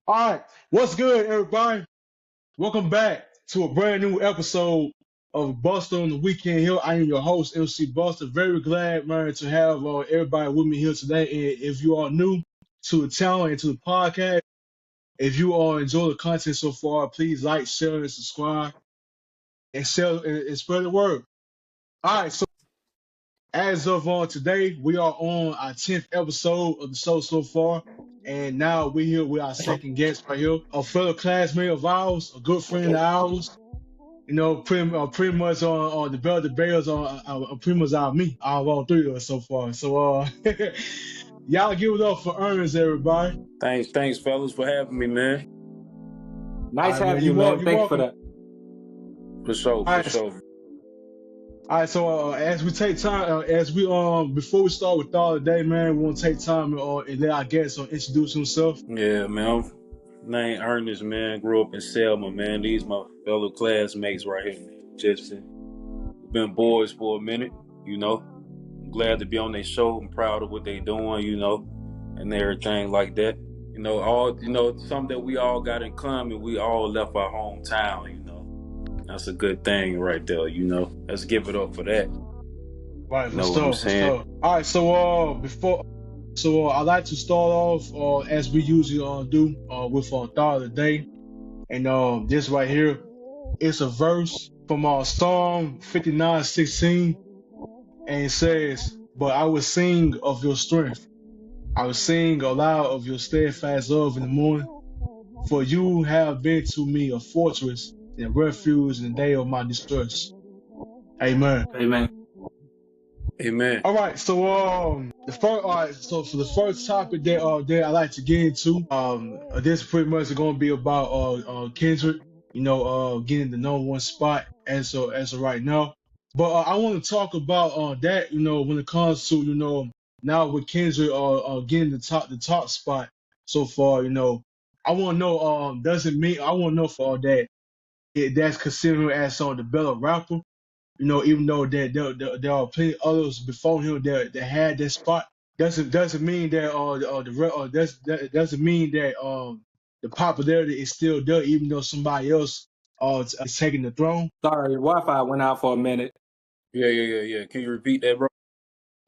All right, what's good, everybody? Welcome back to a brand new episode of Busta on the Weekend here. I am your host, MC Busta. Very glad, man, to have everybody with me here today. And if you are new to the channel and to the podcast, if you all enjoy the content so far, please like, share, and subscribe, and share and spread the word. All right, so as of today, we are on our 10th episode of the show so far. And now we're here with our second guest right here, a fellow classmate of ours, a good friend of ours. Pretty much on the Bell Bears on pretty much out me, out of all three of us so far. So y'all give it up for Earnest, everybody. Thanks, fellas, for having me, man. Nice having you, man. Thanks for that. For sure. All right, so as we take time, before we start with all today, man, we want to take time and let our guest introduce himself. Yeah, man. Name Earnest, man. Grew up in Selma, man. These my fellow classmates right here, man. Just been boys for a minute, you know. I'm glad to be on their show. I'm proud of what they doing, you know, and everything like that. Something that we all got in common. We all left our hometown, you know. That's a good thing right there, you know. Let's give it up for that. Right, know what I'm saying? All right, so I'd like to start off as we usually do with thought of the day, and this right here is a verse from Psalm 59:16, and it says, "But I will sing of your strength. I will sing aloud of your steadfast love in the morning, for you have been to me a fortress and refuge in the day of my distress." Amen. Amen. All right, so so for the first topic that I like to get into, this pretty much is going to be about Kendrick, getting the #1 spot as of right now. But I want to talk about that, when it comes to now with Kendrick getting the top spot so far, I want to know I want to know for that that's considered as the better rapper. Even though there are plenty others before him that had that spot, doesn't mean that doesn't mean that the popularity is still there, even though somebody else is taking the throne. Sorry, Wi-Fi went out for a minute. Yeah. Can you repeat that, bro?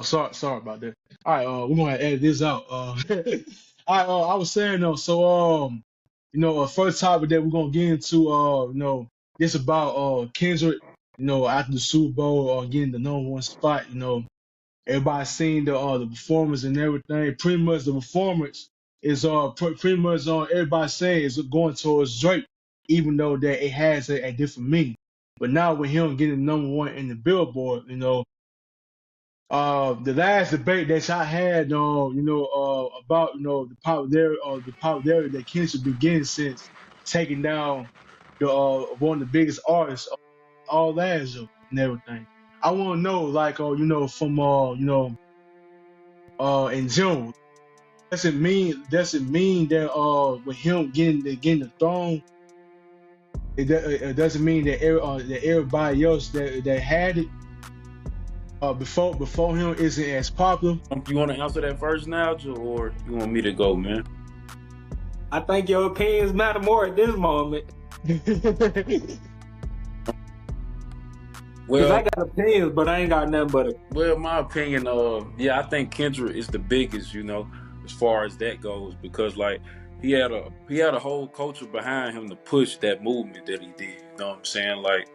Sorry about that. All right, we're gonna edit this out. All right, I was saying though, so first topic that we're gonna get into, this about Kendrick. After the Super Bowl, getting the #1 spot, everybody seen the performance and everything. Pretty much the performance is pretty much everybody saying is going towards Drake, even though that it has a different meaning. But now with him getting #1 in the Billboard, the last debate that I had, about the popularity that Kendrick been getting since taking down the one of the biggest artists all last year and everything. I want to know, like, from in June, does it mean that with him getting the throne, it doesn't mean that everybody else that had it before him isn't as popular? You want to answer that first now, Joe, or you want me to go, man? I think your opinions matter more at this moment. Because I got opinions, but I ain't got nothing but Well, my opinion, I think Kendrick is the biggest, as far as that goes, because like he had a whole culture behind him to push that movement that he did. You know what I'm saying? Like,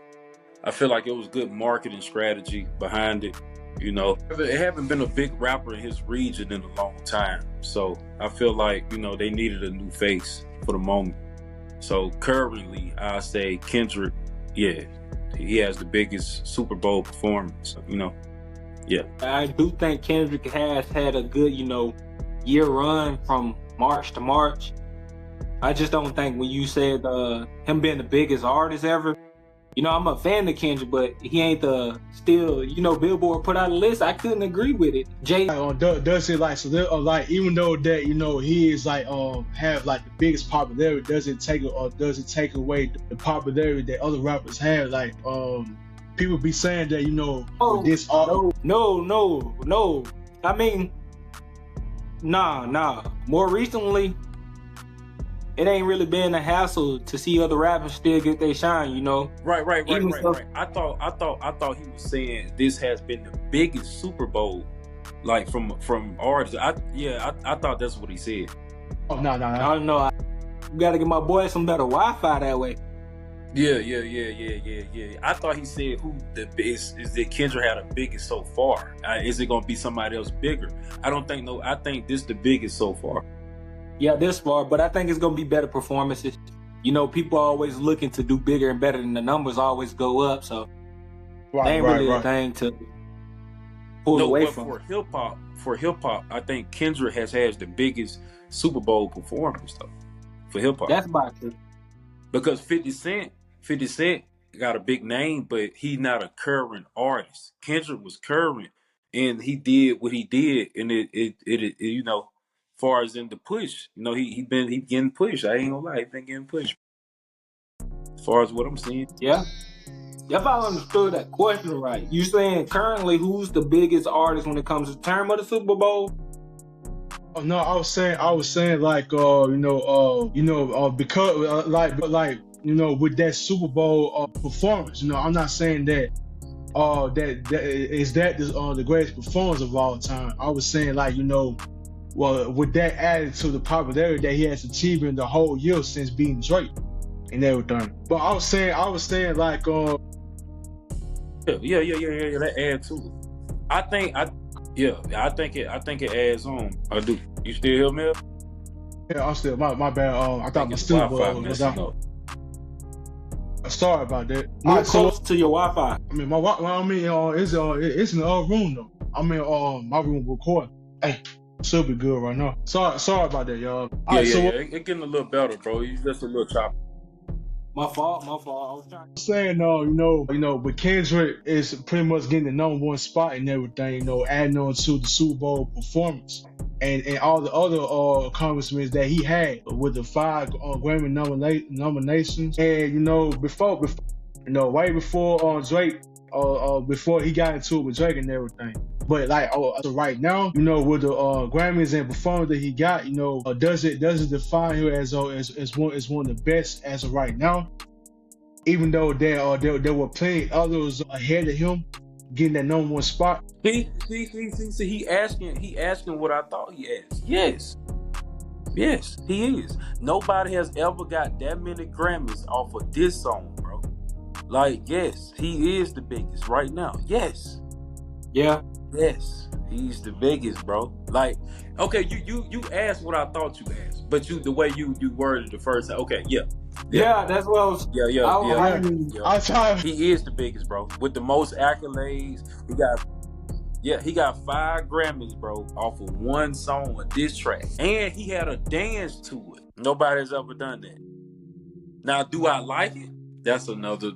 I feel like it was good marketing strategy behind it. It haven't been a big rapper in his region in a long time, so I feel like they needed a new face for the moment. So currently, I say Kendrick, yeah. He has the biggest Super Bowl performance, Yeah. I do think Kendrick has had a good, year run from March to March. I just don't think when you said him being the biggest artist ever, I'm a fan of Kendrick, but he ain't Billboard put out a list. I couldn't agree with it. Does it like even though that he is like have like the biggest popularity, does it take away the popularity that other rappers have? Like people be saying that this art. No. I mean, nah. More recently, it ain't really been a hassle to see other rappers still get their shine, you know. Right. Even stuff- I thought he was saying this has been the biggest Super Bowl, like from artists. I thought that's what he said. Oh no. I don't know. You gotta get my boy some better Wi-Fi that way. Yeah. I thought he said who the is that Kendrick had the biggest so far. Is it gonna be somebody else bigger? I don't think no. I think this the biggest so far. Yeah, this far, but I think it's gonna be better performances. You know, people are always looking to do bigger and better, and the numbers always go up. So they ain't really a thing to pull away but from. For hip hop, I think Kendrick has the biggest Super Bowl performance though. For hip hop, That's about it. because 50 Cent got a big name, but he's not a current artist. Kendrick was current, and he did what he did, and it you know, far as in the push, you know, he getting pushed. I ain't gonna lie, he been getting pushed. As far as what I'm seeing, Yeah. If I understood that question right, you saying currently who's the biggest artist when it comes to term of the Super Bowl? Oh, no, I was saying like because like you know, with that Super Bowl performance, you know, I'm not saying that the greatest performance of all time. I was saying like, you know, well, with that added to the popularity that he has achieved in the whole year since being Drake and everything. But I was saying like yeah, that adds to it. I think it adds on. I do. You still hear me? yeah, I'm still my bad. I thought my Super Bowl was out. Sorry about that. Move close to your Wi-Fi. I mean, it's in the other room though. I mean, my room recording. Hey, should be good right now. Sorry about that, y'all. It's getting a little better, bro. You just a little choppy. My fault. I was trying. Saying, you know, but Kendrick is pretty much getting the number 1 spot and everything. You know, adding on to the Super Bowl performance and all the other accomplishments that he had with the 5 Grammy nominations. And you know, before you know, way before Drake, before he got into it with Drake and everything. But like, so right now, you know, with the Grammys and performance that he got, you know, does it define him as one of the best as of right now? Even though there were plenty others ahead of him getting that number 1 spot. See, he asking what I thought he asked. Yes, he is. Nobody has ever got that many Grammys off of this song, bro. Like, yes, he is the biggest right now. Yes. Yeah. Yes, he's the biggest, bro. Like, okay, you asked what I thought you asked, but the way you worded the first time. Okay, yeah, that's what I was. Yeah. I try. He is the biggest, bro, with the most accolades. He got 5 Grammys, bro, off of one song with this track, and he had a dance to it. Nobody's ever done that. Now, do I like it? That's another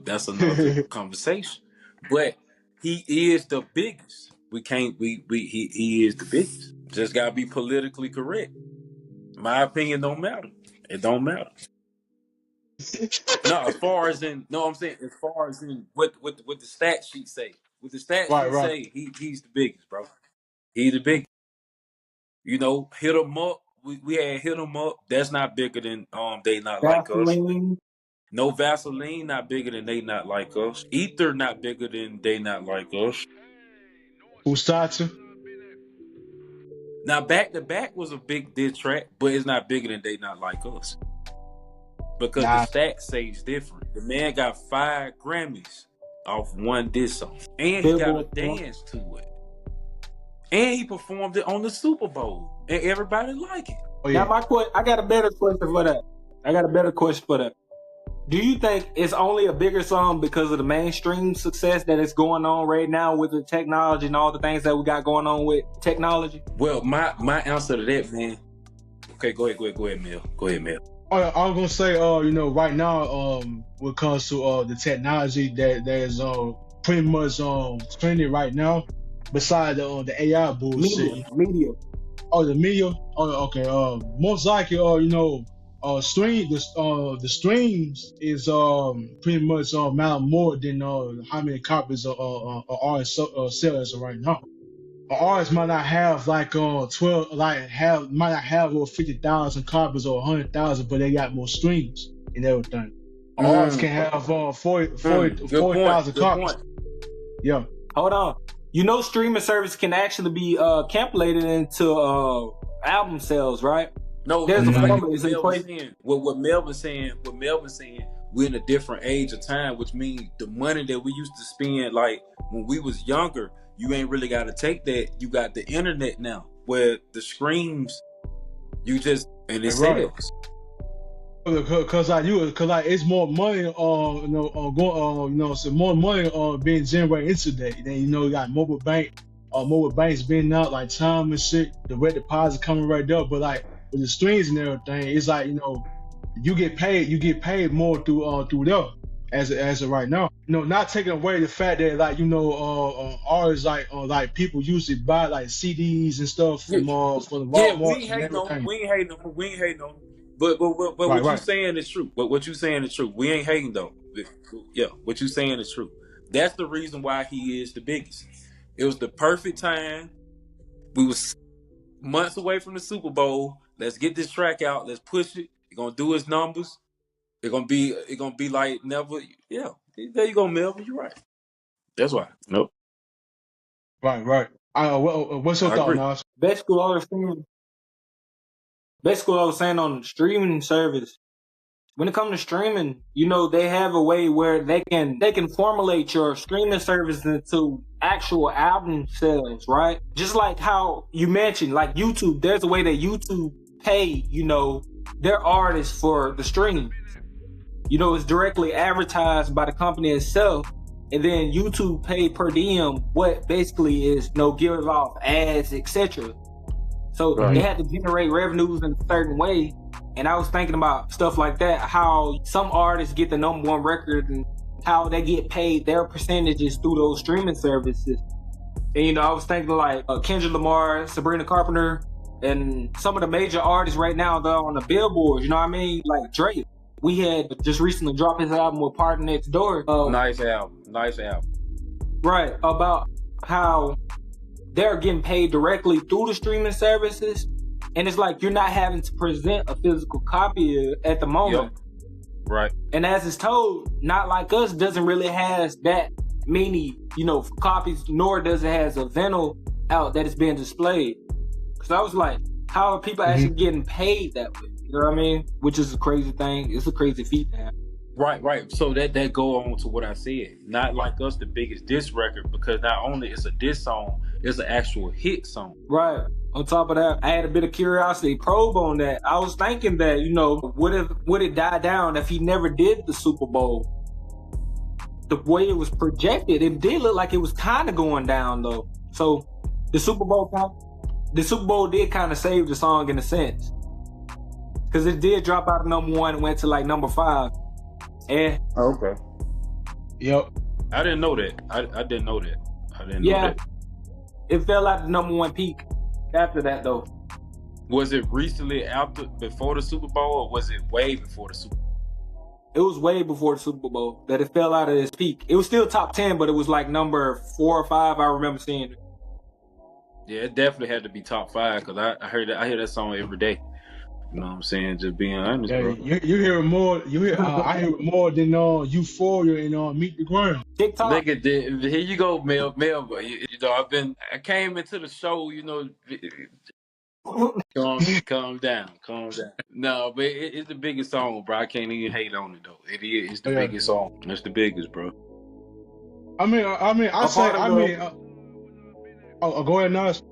conversation. But he is the biggest. He is the biggest. Just gotta be politically correct. My opinion don't matter. It don't matter. No, as far as in what the stat sheet say. What the stat sheet say, he's the biggest, bro. He's the biggest. You know, hit 'em up. We had hit 'em up. That's not bigger than They Not Like Us. No, Vaseline not bigger than They Not Like Us. Ether not bigger than They Not Like Us. Usatu. Now, Back to Back was a big diss track, but it's not bigger than They Not Like Us. Because the stats say it's different. The man got 5 Grammys off one diss song. And he got a dance to it. And he performed it on the Super Bowl. And everybody liked it. Oh, yeah. Now, I got a better question for that. Do you think it's only a bigger song because of the mainstream success that is going on right now with the technology and all the things that we got going on with technology? Well, my answer to that, man. Okay, go ahead, Mel. I was gonna say, you know, right now, when it comes to the technology that is pretty much trending right now, besides the AI bullshit. Media. Oh, the media. Oh, okay. Most likely, you know, the streams is pretty much matter more than how many copies are sell as of right now. an artist might not have like 12, like might not have over 50,000 copies or 100,000, but they got more streams and everything. An artist can have 40,000 Good copies. point. Yeah. Hold on. You know, streaming service can actually be calculated into album sales, right? No, There's a formula. what Melvin's saying, we're in a different age of time, which means the money that we used to spend, like when we was younger, you ain't really got to take that. You got the internet now, where the streams, you just and it sells. Cause like it's more money so more money being generated into that. Then you got mobile banks being out like time and shit, the red deposit coming right there. But like with the streams and everything, it's like you get paid more through there as of right now. Not taking away the fact that like artists like people usually buy like CDs and stuff from for the Walmart. We ain't hating on them. But what you saying is true. But what you saying is true. We ain't hating though. Yeah, what you saying is true. That's the reason why he is the biggest. It was the perfect time. We was months away from the Super Bowl. Let's get this track out. Let's push it. It's gonna do its numbers. It's gonna be like never. Yeah, there you go, Melvin. You're right. That's why. Nope. Right. What's your thought, Nas? Basically, what I was saying on the streaming service, when it comes to streaming, they have a way where they can formulate your streaming service into actual album sales, right? Just like how you mentioned, like YouTube, there's a way that YouTube pay, their artists for the stream. It's directly advertised by the company itself, and then YouTube pay per diem what basically is give off ads, etc. So they had to generate revenues in a certain way. And I was thinking about stuff like that, how some artists get the number one record and how they get paid their percentages through those streaming services. And, I was thinking like Kendrick Lamar, Sabrina Carpenter, and some of the major artists right now, they're on the Billboard, like Drake. We had just recently dropped his album with Party Next Door. Nice album. Right, about how they're getting paid directly through the streaming services, and it's like you're not having to present a physical copy at the moment. Yep. Right. And as it's told, Not Like Us doesn't really has that many, copies, nor does it has a vinyl out that is being displayed. Because I was like, how are people actually getting paid that way? You know what I mean? Which is a crazy thing. It's a crazy feat to have. Right. So that go on to what I said. Not Like Us, the biggest diss record, because not only it's a diss song, it's an actual hit song. Right. On top of that, I had a bit of curiosity probe on that. I was thinking that, would it die down if he never did the Super Bowl? The way it was projected, it did look like it was kind of going down though. So the Super Bowl did kind of save the song in a sense, because it did drop out of number 1 and went to like number 5. Okay. Yep. I didn't know that. I didn't know that. Yeah. It fell out the number 1 peak after that though. Was it recently before the Super Bowl, or was it way before the Super Bowl? It was way before the Super Bowl that it fell out of its peak. It was still top 10, but it was like number 4 or 5. I remember seeing it. Yeah, it definitely had to be top 5, because I hear that song every day. You know what I'm saying? Just being honest, bro. You hear it more. I hear it more than Euphoria and Meet the Ground. TikTok. Look at this. Here you go, Mel. I came into the show. Calm down. No, but it's the biggest song, bro. I can't even hate on it though. It is. It's the biggest song. It's the biggest, bro. Go ahead, Nas.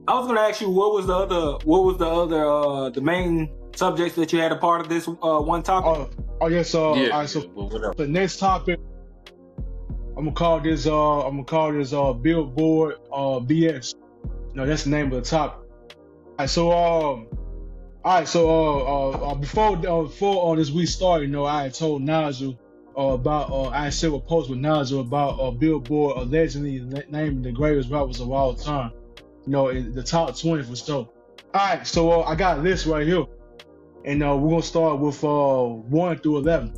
I was gonna ask you what was the main subjects that you had a part of this one topic? All right, so the next topic, I'm gonna call this Billboard BS. That's the name of the topic. Before this week started, I had told Nazu about I had several posts with Nazu about Billboard allegedly naming the greatest rappers of all time. In the top 20 for sure. Alright, so I got a list right here. And we're gonna start with 1 through 11.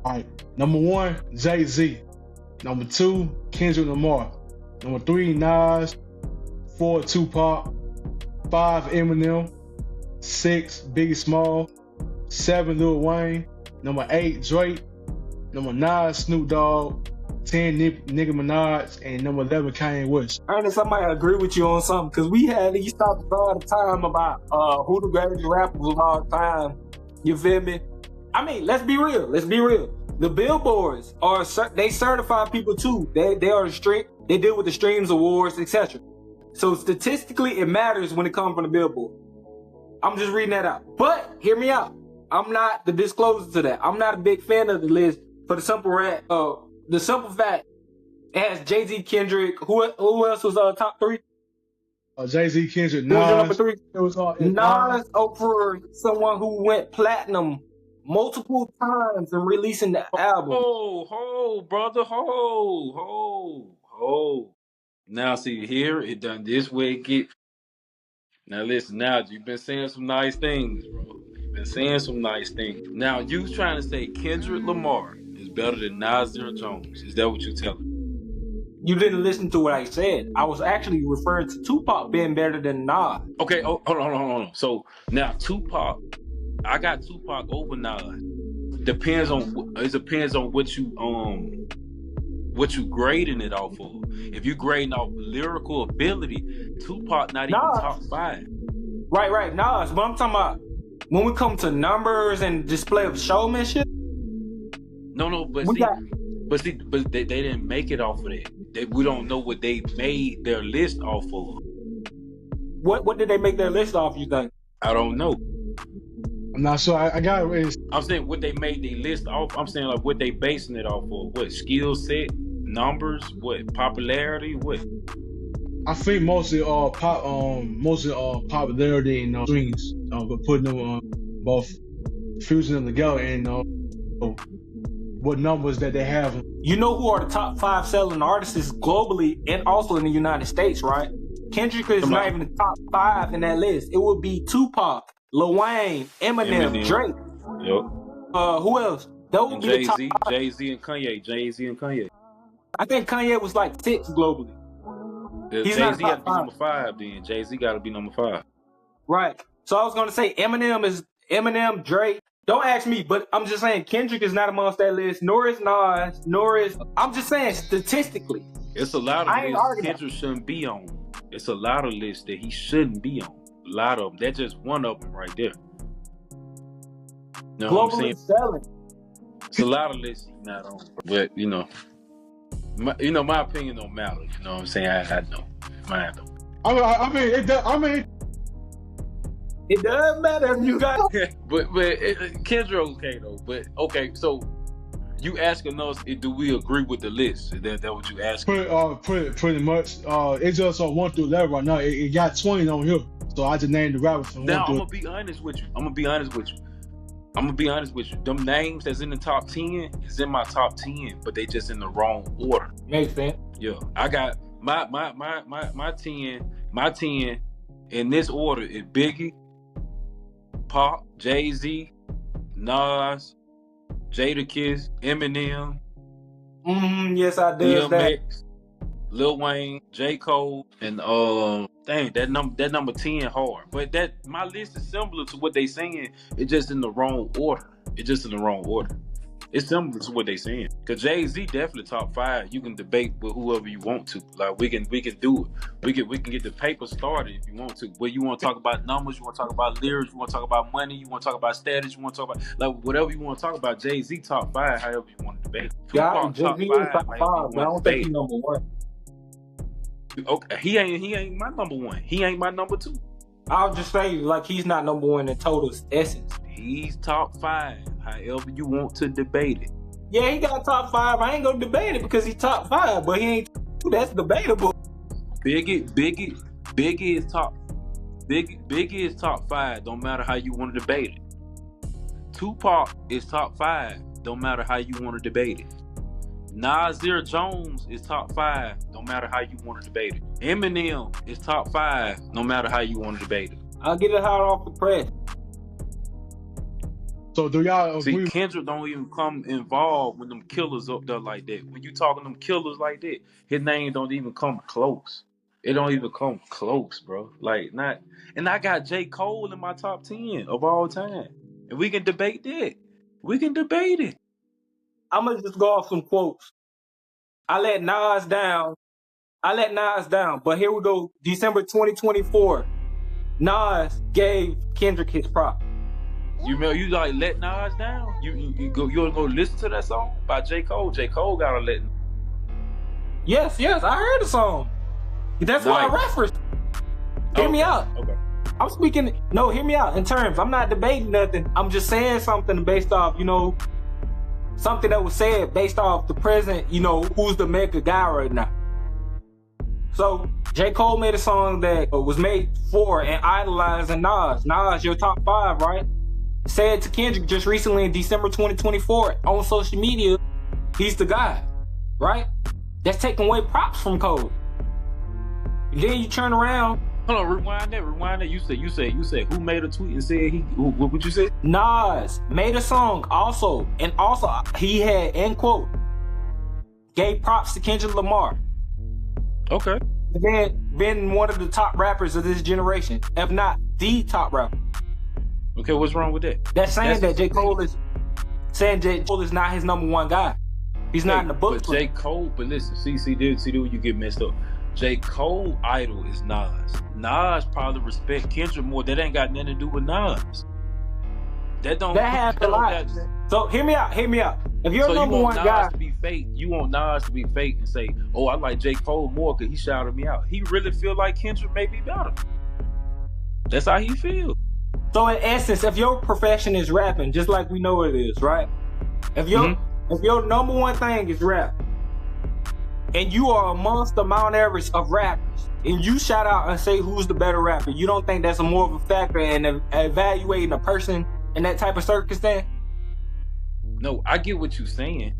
Alright, number 1, Jay-Z. Number 2, Kendrick Lamar. Number 3, Nas. 4, Tupac. 5, Eminem. 6, Biggie Small. 7, Lil Wayne. Number 8, Drake. Number 9, Snoop Dogg. 10, Nicki Minaj. And number 11, Kanye West. Ernest, I might agree with you on something, because we had these topics all the time about who the greatest rappers of all time. You feel me? I mean, let's be real. The Billboards they certify people too. They are strict. They deal with the streams, awards, etc. So statistically, it matters when it comes from the Billboard. I'm just reading that out. But hear me out. I'm not the disclosure to that. I'm not a big fan of the list for the simple fact it has Jay-Z, Kendrick. Who else was top 3? Jay-Z, Kendrick, Who was Nas. number 3? It was Nas over someone who went platinum multiple times and releasing the album. Brother, Now see here, it done this way it get. Now listen, now you've been saying some nice things, bro. You've been saying some nice things. Now you trying to say Kendrick Lamar is better than Nasir Jones. Is that what you're telling me? You didn't listen to what I said. I was actually referring to Tupac being better than Nas. Okay, hold on. So now Tupac, I got Tupac over Nas. It depends on what you grading it off of. If you grading off lyrical ability, Tupac not even top 5. Right, Nas. But I'm talking about when we come to numbers and display of showmanship. No, but they didn't make it off of that. We don't know what they made their list off of. What did they make their list off, you think? I don't know. I'm not sure. I got it. I'm saying what they made their list off. I'm saying like what they basing it off of. What skill set, numbers, what popularity, what? I think mostly popularity and streams, but putting them both fusing them together and what numbers that they have. You know who are the top 5 selling artists globally and also in the United States, right? Kendrick is not even the top 5 in that list. It would be Tupac, Lil Wayne, Eminem, Drake. Yep. Who else? That would be the top 5. Jay-Z and Kanye. I think Kanye was like 6 globally. He's Jay-Z not got to be number 5 then. Jay-Z got to be number 5. Right. So I was going to say Eminem, Drake. Don't ask me, but I'm just saying Kendrick is not amongst that list, nor is Nas, I'm just saying statistically. It's a lot of lists Kendrick shouldn't be on. It's a lot of lists that he shouldn't be on. A lot of them. That's just one of them right there. You know what I'm saying? Selling. It's a lot of lists he's not on. But, my opinion don't matter. You know what I'm saying? I know. Mine don't. It doesn't matter if you got. but Kendrick okay though. But okay, so you asking us, do we agree with the list? Is that what you asking? Pretty much. It's just on 1 through 11 right now. It got 20 on here, so I just named the rappers from 1 now through. I'm gonna be honest with you. Them names that's in the top 10 is in my top 10, but they just in the wrong order. Makes sense. Yeah, I got my 10 in this order is Biggie, Pop, Jay-Z, Nas, Jadakiss, Eminem. Yes, I did. DMX, Lil Wayne, J. Cole, and that number 10 hard. But that my list is similar to what they saying. It's just in the wrong order. It's similar to what they saying. Cause Jay-Z definitely top 5. You can debate with whoever you want to. Like we can do it. We can get the paper started if you want to. Where you want to talk about numbers, you want to talk about lyrics, you want to talk about money, you want to talk about status, you want to talk about like whatever you want to talk about. Jay-Z top 5, however you want to debate. Yeah, Jay-Z is top 5, but I don't think he's number 1. Okay, he ain't my number 1. He ain't my number 2. I'll just say like he's not number 1 in total essence. He's top 5, however you want to debate it. Yeah, he got top 5. I ain't gonna debate it because he's top 5, but he ain't. That's debatable. Biggie is top. Biggie is top 5. Don't matter how you want to debate it. Tupac is top 5. Don't matter how you want to debate it. Nasir Jones is top 5. Don't matter how you want to debate it. Eminem is top 5. No matter how you want to debate it. I'll get it hot off the press. So do y'all See, agree? Kendrick don't even come involved when them killers up there like that. When you talking them killers like that, his name don't even come close. It don't even come close, bro. Like not, and I got J. Cole in my top 10 of all time, and we can debate that. We can debate it. I'm gonna just go off some quotes. I let Nas down. But here we go. December 2024. Nas gave Kendrick his prop. You know, you like let Nas down. You wanna go listen to that song by J. Cole. J. Cole gotta let. Yes, I heard the song. That's why I referenced. Hear me out. Okay. I'm speaking. No, hear me out. In terms, I'm not debating nothing. I'm just saying something based off, something that was said based off the present. Who's the mega guy right now. So J. Cole made a song that was made for and idolizing Nas. Nas, your top 5, right? Said to Kendrick just recently in December 2024 on social media, he's the guy, right? That's taking away props from Cole. Then you turn around. Hold on, rewind that. You said who made a tweet and said what would you say? Nas made a song also he had, end quote, gave props to Kendrick Lamar. Okay. Been one of the top rappers of this generation, if not the top rapper. Okay, what's wrong with that? That's saying that J. Cole is not his number one guy. He's not in the book. But J. Cole, but listen, see where you get messed up. J. Cole idol is Nas. Nas probably respect Kendrick more. That ain't got nothing to do with Nas. That has a lot. So hear me out. If you're number one guy, to be fake, you want Nas to be fake and say, "Oh, I like J. Cole more because he shouted me out." He really feel like Kendrick may be better. That's how he feel. So in essence, if your profession is rapping, just like we know it is, right? If your number one thing is rap, and you are amongst the Mount Everest of rappers, and you shout out and say who's the better rapper, you don't think that's more of a factor in evaluating a person in that type of circumstance? No, I get what you're saying.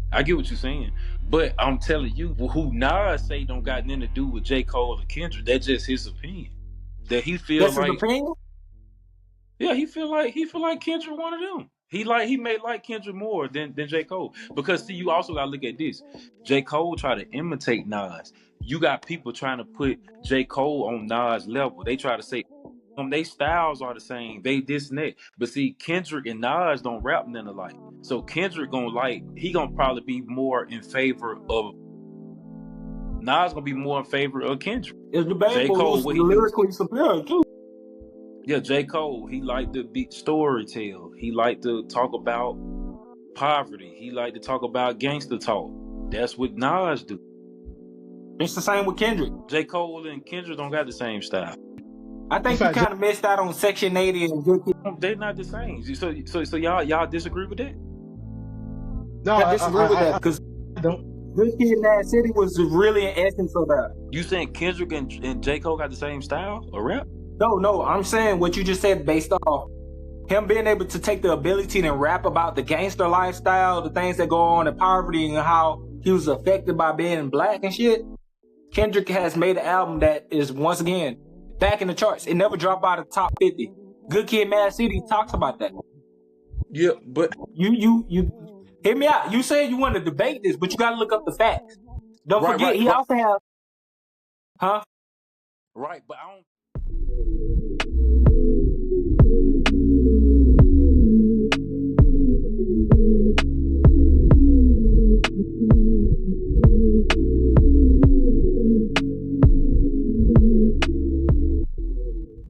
But I'm telling you, who Nas say don't got nothing to do with J. Cole or Kendrick. That's just his opinion. That he feels That's his opinion? Yeah, he feel like Kendrick one of them. He may like Kendrick more than J. Cole. Because see, you also gotta look at this. J. Cole try to imitate Nas. You got people trying to put J. Cole on Nas level. They try to say they styles are the same, they this and that. But see, Kendrick and Nas don't rap nothing alike. So Kendrick gonna probably be more in favor of Nas, gonna be more in favor of Kendrick. It's debatable. J. Cole, what he lyrically superior too. Yeah, J. Cole, he liked to be storytell. He liked to talk about poverty. He liked to talk about gangster talk. That's what Nas do. It's the same with Kendrick. J. Cole and Kendrick don't got the same style. I think you kind of missed out on Section 80 and Good Kid. They're not the same. So y'all disagree with that? No, I disagree with that because Good Kid, Mad City was really an essence of that. You saying Kendrick and J. Cole got the same style or rap? No, I'm saying what you just said based off him being able to take the ability to rap about the gangster lifestyle, the things that go on in poverty, and how he was affected by being black and shit. Kendrick has made an album that is, once again, back in the charts. It never dropped out of the top 50. Good Kid, Mad City talks about that. Yeah, but you hear me out. You said you want to debate this, but you got to look up the facts. Don't forget, he also has, Right, but I don't